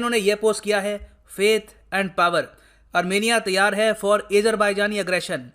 इन्होंने ये पोस्ट किया है, फेथ एंड पावर, आर्मेनिया तैयार है फॉर अजरबैजानी अग्रेशन।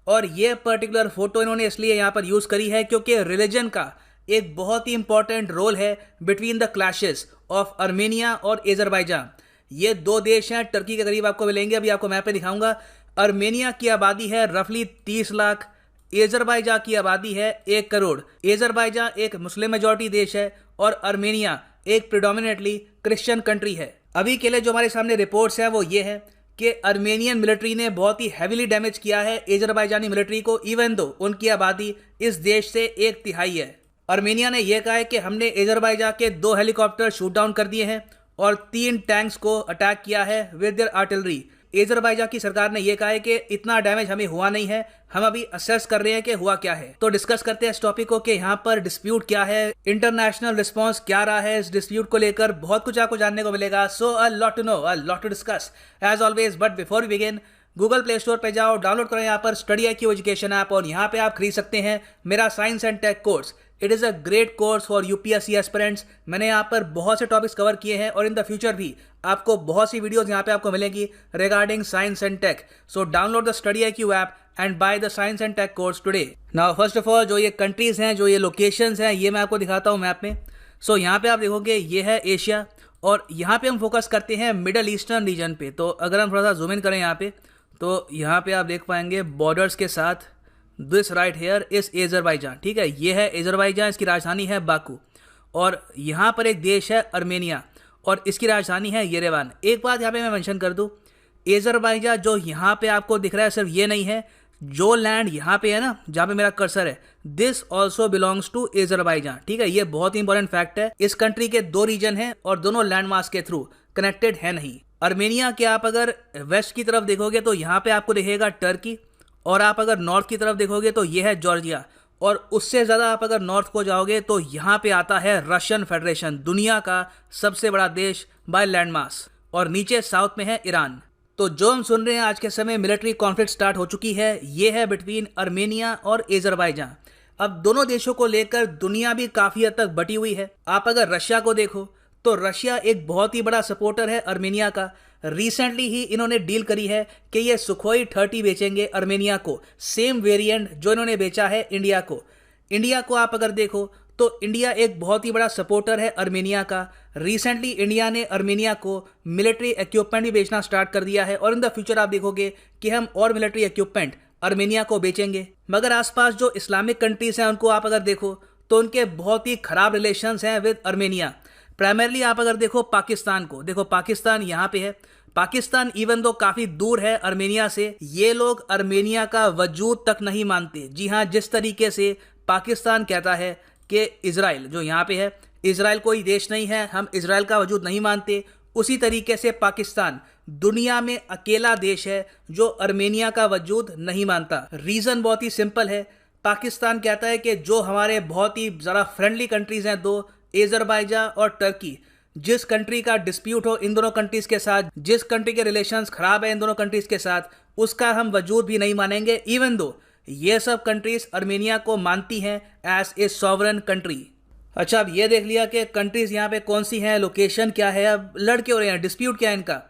और ये पर्टिकुलर फोटो इन्होंने इसलिए यहाँ पर यूज़ करी है क्योंकि रिलीजन का एक बहुत ही इंपॉर्टेंट रोल है between the clashes of Armenia और अजरबैजान। ये दो देश हैं, टर्की के करीब आपको मिलेंगे, अभी आपको मैप पे दिखाऊंगा। आर्मेनिया की आबादी है रफली 30 लाख, अजरबैजान की आबादी है 1 करोड़। अजरबैजान एक मुस्लिम मेजॉरिटी देश है और आर्मेनिया एक प्रिडोमिनेटली क्रिश्चियन कंट्री है। अभी के लिए जो हमारे सामने रिपोर्ट्स हैं वो ये है कि आर्मेनियन मिलिट्री ने बहुत ही हैविली डैमेज किया है अजरबैजानी मिलिट्री को, इवन दो उनकी आबादी इस देश से 1/3 है। आर्मेनिया ने यह कहा है कि हमने अजरबैजान के 2 हेलीकॉप्टर शूट डाउन कर दिए हैं और 3 टैंक्स को अटैक किया है विद देयर आर्टिलरी। अजरबैजान की सरकार ने यह कहा है कि इतना डैमेज हमें हुआ नहीं है, हम अभी असेस कर रहे हैं कि हुआ क्या है। तो डिस्कस करते हैं इस टॉपिक को कि यहाँ पर डिस्प्यूट क्या है, इंटरनेशनल रिस्पांस क्या रहा है इस डिस्प्यूट को लेकर, बहुत कुछ आपको जानने को मिलेगा। So a lot to know, a lot to discuss as always. But before we begin, Google play store पे जाओ, डाउनलोड करो यहाँ पर स्टडी IQ एजुकेशन ऐप और यहाँ पे आप खरीद सकते हैं मेरा science and tech course. It is a great course for UPSC aspirants. मैंने यहाँ पर बहुत से टॉपिक्स कवर किए हैं और इन द फ्यूचर भी आपको बहुत सी वीडियोस यहाँ पे आपको मिलेंगी regarding science and tech. So download the स्टडी IQ app and buy the science and tech course today. Now first of all जो ये कंट्रीज हैं, जो ये लोकेशंस हैं, ये मैं आपको दिखाता हूँ मैप में। सो यहाँ पे आप देखोगे ये है एशिया और यहाँ पे हम फोकस करते हैं मिडल ईस्टर्न रीजन पे। तो अगर हम थोड़ा सा जूम इन करें यहाँ पे, तो यहाँ पे आप देख पाएंगे बॉर्डर्स के साथ दिस राइट हेयर इस अजरबैजान, ठीक है, ये है अजरबैजान, इसकी राजधानी है बाकू। और यहाँ पर एक देश है आर्मेनिया और इसकी राजधानी है येरेवान। एक बात यहाँ पे मैं मेंशन कर दूँ, अजरबैजान जो यहाँ पे आपको दिख रहा है सिर्फ ये नहीं है, जो लैंड यहाँ पे है ना जहाँ पे मेरा कर्सर है, this also belongs to Azerbaijan, ठीक है। ये बहुत ही इंपॉर्टेंट फैक्ट है। इस कंट्री के 2 रीजन हैं और दोनों लैंड मास के थ्रू कनेक्टेड है नहीं। आर्मेनिया के आप अगर वेस्ट की तरफ देखोगे तो यहाँ पे आपको दिखेगा टर्की, और आप अगर नॉर्थ की तरफ देखोगे तो ये है जॉर्जिया, और उससे ज़्यादा आप अगर नॉर्थ को जाओगे तो यहाँ पे आता है रशियन फेडरेशन, दुनिया का सबसे बड़ा देश बाय लैंड मास, और नीचे साउथ में है ईरान। तो जो हम सुन रहे हैं आज के समय मिलिट्री कॉन्फ्लिक्ट स्टार्ट हो चुकी है, ये है बिटवीन आर्मेनिया और अजरबैजान। अब दोनों देशों को लेकर दुनिया भी काफ़ी हद तक बटी हुई है। आप अगर रशिया को देखो तो रशिया एक बहुत ही बड़ा सपोर्टर है आर्मेनिया का। रिसेंटली ही इन्होंने डील करी है कि ये सुखोई 30 बेचेंगे आर्मेनिया को, सेम वेरिएंट जो इन्होंने बेचा है इंडिया को। इंडिया को आप अगर देखो तो इंडिया एक बहुत ही बड़ा सपोर्टर है आर्मेनिया का। रिसेंटली इंडिया ने आर्मेनिया को मिलिट्री इक्विपमेंट भी बेचना स्टार्ट कर दिया है और इन द फ्यूचर आप देखोगे कि हम और मिलिट्री इक्विपमेंट आर्मेनिया को बेचेंगे। मगर आसपास जो इस्लामिक कंट्रीज हैं उनको आप अगर देखो तो उनके बहुत ही खराब रिलेशंस हैं विद आर्मेनिया। प्राइमरली आप अगर देखो पाकिस्तान को, देखो पाकिस्तान यहाँ पे है। पाकिस्तान इवन दो काफ़ी दूर है आर्मेनिया से, ये लोग आर्मेनिया का वजूद तक नहीं मानते। जी हाँ, जिस तरीके से पाकिस्तान कहता है कि इजराइल जो यहाँ पे है, इजराइल कोई देश नहीं है, हम इजराइल का वजूद नहीं मानते, उसी तरीके से पाकिस्तान दुनिया में अकेला देश है जो आर्मेनिया का वजूद नहीं मानता। रीज़न बहुत ही सिंपल है। पाकिस्तान कहता है कि जो हमारे बहुत ही ज़रा फ्रेंडली कंट्रीज़ हैं दो, अजरबैजान और टर्की, जिस कंट्री का डिस्प्यूट हो इन दोनों कंट्रीज के साथ, जिस कंट्री के रिलेशंस खराब है इन दोनों कंट्रीज के साथ, उसका हम वजूद भी नहीं मानेंगे, इवन दो ये सब कंट्रीज आर्मेनिया को मानती हैं एज ए सॉवरन कंट्री। अच्छा, अब ये देख लिया कि कंट्रीज यहाँ पे कौन सी हैं, लोकेशन क्या है, अब लड़ क्यों रहे हैं, डिस्प्यूट क्या है इनका।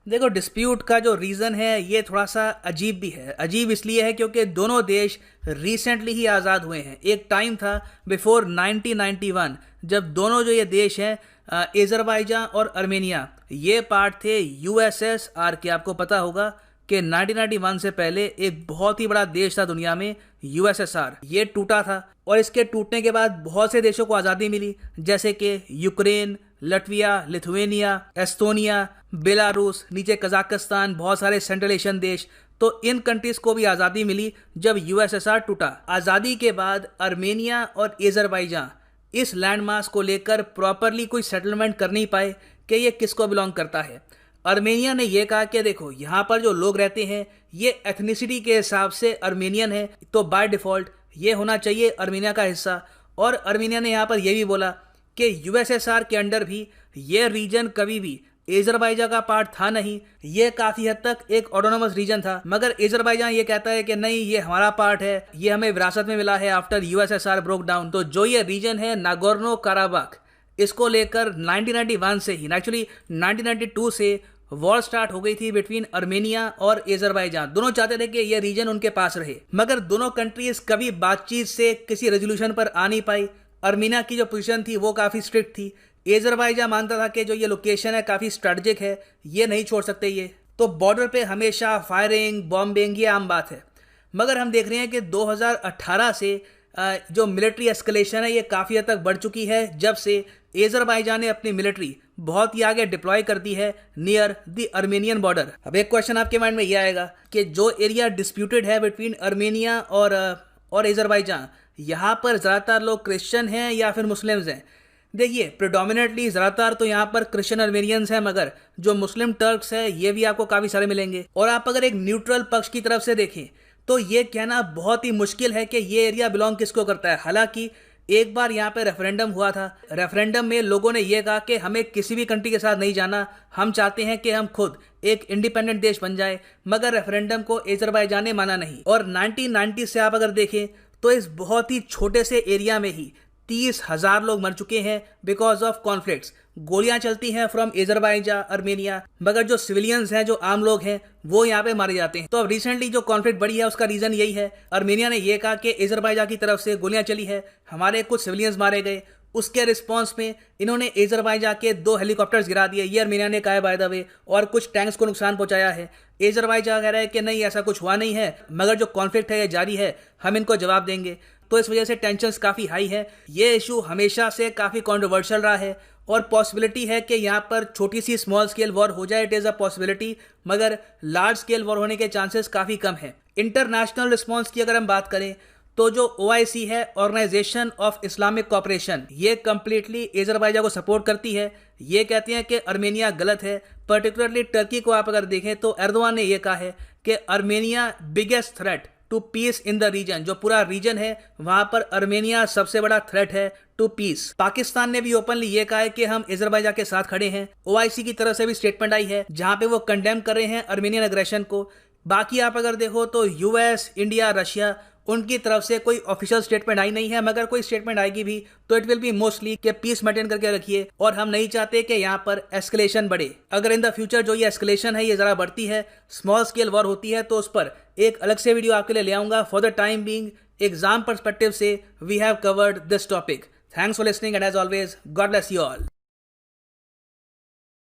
देखो, डिस्प्यूट का जो रीज़न है ये थोड़ा सा अजीब भी है। अजीब इसलिए है क्योंकि दोनों देश रिसेंटली ही आज़ाद हुए हैं। एक टाइम था बिफोर 1991 जब दोनों जो ये देश हैं अजरबैजान और आर्मेनिया, ये पार्ट थे USSR के। आपको पता होगा कि 1991 से पहले एक बहुत ही बड़ा देश था दुनिया में USSR, ये टूटा था और इसके टूटने के बाद बहुत से देशों को आज़ादी मिली, जैसे कि यूक्रेन, लटविया, लिथुआनिया, एस्टोनिया, बेलारूस, नीचे कजाकिस्तान, बहुत सारे सेंट्रल एशियन देश। तो इन कंट्रीज़ को भी आज़ादी मिली जब USSR टूटा। आज़ादी के बाद आर्मेनिया और अजरबैजान इस लैंडमास को लेकर प्रॉपरली कोई सेटलमेंट कर नहीं पाए कि ये किसको बिलोंग करता है। आर्मेनिया ने यह कहा कि देखो, यहाँ पर जो लोग रहते हैं ये एथनिसिटी के हिसाब से आर्मेनियन है, तो बाय डिफ़ॉल्ट ये होना चाहिए आर्मेनिया का हिस्सा। और आर्मेनिया ने यहाँ पर यह भी बोला कि USSR के अंडर भी ये रीजन कभी भी अजरबैजान का पार्ट था नहीं, ये काफ़ी हद तक एक ऑटोनोमस रीजन था। मगर अजरबैजान ये कहता है कि नहीं, ये हमारा पार्ट है, ये हमें विरासत में मिला है आफ्टर USSR ब्रोक डाउन। तो जो ये रीजन है नागोर्नो काराबाख, इसको लेकर 1991 से ही, एक्चुअली 1992 से वॉर स्टार्ट हो गई थी बिटवीन अर्मेनिया और एजरबाईजान। दोनों चाहते थे कि ये रीजन उनके पास रहे, मगर दोनों कंट्रीज कभी बातचीत से किसी रेजोल्यूशन पर आ नहीं पाई। अर्मेनिया की जो पोजीशन थी वो काफ़ी स्ट्रिक्ट थी। एजरबाईजान मानता था कि जो ये लोकेशन है काफ़ी स्ट्रेटजिक है, ये नहीं छोड़ सकते ये। तो बॉर्डर पे हमेशा फायरिंग, बॉम्बिंग, ये आम बात है। मगर हम देख रहे हैं कि 2018 से जो मिलिट्री एस्केलेशन है ये काफ़ी हद तक बढ़ चुकी है, जब से एजरबाईजान ने अपनी मिलिट्री बहुत ही आगे डिप्लॉय कर दी है नियर द अर्मेनियन बॉर्डर। अब एक क्वेश्चन आपके माइंड में ये आएगा कि जो एरिया डिस्प्यूटेड है बिटवीन अर्मेनिया और एजरबाईजान, यहाँ पर ज़्यादातर लोग क्रिश्चियन हैं या फिर मुस्लिम्स हैं? देखिए, प्रिडोमिनेटली ज़्यादातर तो यहाँ पर क्रिश्चियन अर्मेनियंस हैं, मगर जो मुस्लिम टर्क्स है ये भी आपको काफ़ी सारे मिलेंगे। और आप अगर एक न्यूट्रल पक्ष की तरफ से देखें तो ये कहना बहुत ही मुश्किल है कि ये एरिया बिलोंग किसको करता है। हालांकि एक बार यहाँ पे रेफरेंडम हुआ था। रेफरेंडम में लोगों ने ये कहा कि हमें किसी भी कंट्री के साथ नहीं जाना, हम चाहते हैं कि हम खुद एक इंडिपेंडेंट देश बन जाए, मगर रेफरेंडम को एजरबाईजान ने माना नहीं। और 1990 से आप अगर देखें तो इस बहुत ही छोटे से एरिया में ही 30,000 लोग मर चुके हैं बिकॉज ऑफ कॉन्फ्लिक्ट्स। गोलियां चलती हैं फ्रॉम एजरबाईजान, अर्मेनिया, मगर जो सिविलियंस हैं, जो आम लोग हैं, वो यहाँ पे मारे जाते हैं। तो अब रिसेंटली जो कॉन्फ्लिक्ट बढ़ी है उसका रीजन यही है। अर्मेनिया ने यह कहा कि एजरबाईजान की तरफ से गोलियां चली है, हमारे कुछ सिविलियंस मारे गए। उसके रिस्पॉन्स में इन्होंने एजरबाईजान के 2 हेलीकॉप्टर्स गिरा दिए, ये अर्मेनिया ने कहा है बाय द वे, और कुछ टैंक्स को नुकसान पहुंचाया है। एजरबाईजान कह रहा है कि नहीं, ऐसा कुछ हुआ नहीं है, मगर जो कॉन्फ्लिक्ट है ये जारी है, हम इनको जवाब देंगे। तो इस वजह से टेंशन्स काफ़ी हाई है। ये इशू हमेशा से काफ़ी कॉन्ट्रोवर्शियल रहा है और पॉसिबिलिटी है कि यहाँ पर छोटी सी स्मॉल स्केल वॉर हो जाए, इट इज़ अ पॉसिबिलिटी, मगर लार्ज स्केल वॉर होने के चांसेस काफ़ी कम है। इंटरनेशनल रिस्पॉन्स की अगर हम बात करें तो जो OIC है, ऑर्गेनाइजेशन ऑफ इस्लामिक कोऑपरेशन, ये कम्प्लीटली एजरबाईजान को सपोर्ट करती है। ये कहती हैं कि अर्मेनिया गलत है। पर्टिकुलरली टर्की को आप अगर देखें तो एर्दोआन ने यह कहा है कि Armenia biggest threat to peace in the region. जो पूरा रीजन है वहां पर अर्मेनिया सबसे बड़ा थ्रेट है टू पीस। पाकिस्तान ने भी ओपनली ये कहा है कि हम एजरबाईजान के साथ खड़े हैं। OIC की तरफ से भी स्टेटमेंट आई है जहां पे वो कंडेम कर रहे हैं अर्मेनियन अग्रेशन को। बाकी आप अगर देखो तो US, इंडिया, रशिया, उनकी तरफ से कोई ऑफिशियल स्टेटमेंट आई नहीं है, मगर कोई स्टेटमेंट आएगी भी तो इट विल बी मोस्टली कि पीस मेंटेन करके रखिए और हम नहीं चाहते कि यहाँ पर एस्केलेशन बढ़े। अगर इन द फ्यूचर जो ये एस्केलेशन है ये ज़रा बढ़ती है, स्मॉल स्केल वॉर होती है, तो उस पर एक अलग से वीडियो आपके लिए ले आऊँगा। For the time being, exam perspective से we have covered this topic. Thanks for listening and as always, god bless you all.